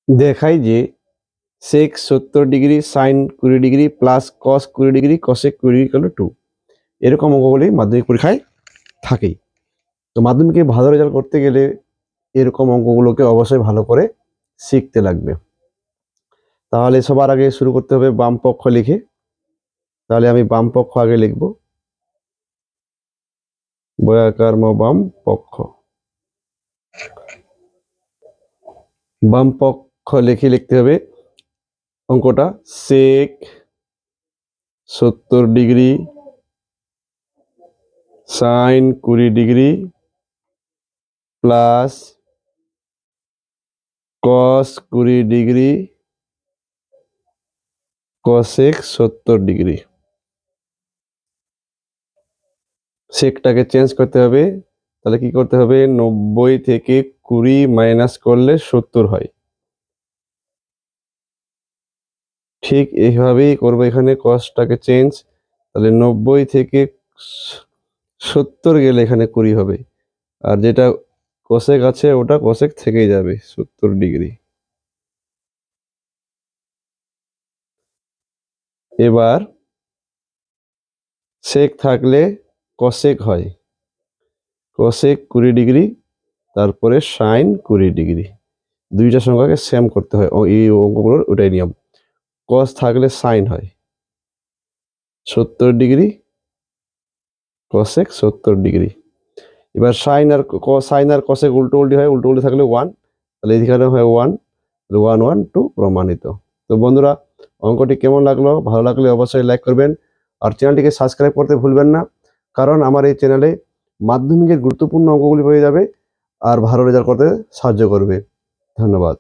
দেখাই যে সেক 70 degree sine 20 degree plus cos 20 degree cosec 20 degree equal to 2। এরকম অঙ্কগুলি মাধ্যমিক পরীক্ষায় থাকেই। তো মাধ্যমিকে ভালো রেজাল্ট করতে গেলে এরকম অঙ্কগুলোকে অবশ্যই ভালো করে শিখতে লাগবে। তাহলে সবার আগে শুরু করতে হবে বাম পক্ষ লিখে। তাহলে আমি বাম পক্ষ আগে লিখব, বর্গাকার বাম পক্ষ। বাম পক্ষ লিখতে হবে অঙ্কটা sec 70 degree sine 20 degree plus cos 20 degree cosec 70 degree. সেকটাকে চেঞ্জ করতে হবে। তাহলে কি করতে হবে, 90 থেকে 20 মাইনাস করলে 70 হয়। ঠিক এইভাবেই করবো এখানে কসটাকে চেঞ্জ। তাহলে 90 থেকে 70 গেলে এখানে 20 হবে, আর যেটা কোসেক আছে ওটা কোসেক থেকেই যাবে 70 ডিগ্রি। এবার সেক থাকলে কসেক হয়, কসেক 20 ডিগ্রি তারপরে সাইন 20 ডিগ্রি। দুইটা সংখ্যাকে সেম করতে হয়, এই অঙ্কগুলোর ওটাই নিয়ম। কস থাকলে সাইন হয় 70 ডিগ্রি কসেক 70 ডিগ্রি। এবার সাইন আর কসেক উল্টো উল্টি হয়, উল্টো উল্টি থাকলে 1, তাহলে এখানে হয় 1, 1 1 2 প্রমাণিত। তো বন্ধুরা, অঙ্কটি কেমন লাগলো? ভালো লাগলে অবশ্যই লাইক করবেন, আর চ্যানেলটিকে সাবস্ক্রাইব করতে ভুলবেন না, কারণ আমার এই চ্যানেলে মাধ্যমিকের গুরুত্বপূর্ণ অঙ্কগুলি পেয়ে যাবে আর ভালো রেজাল্ট করতে সাহায্য করবে। ধন্যবাদ।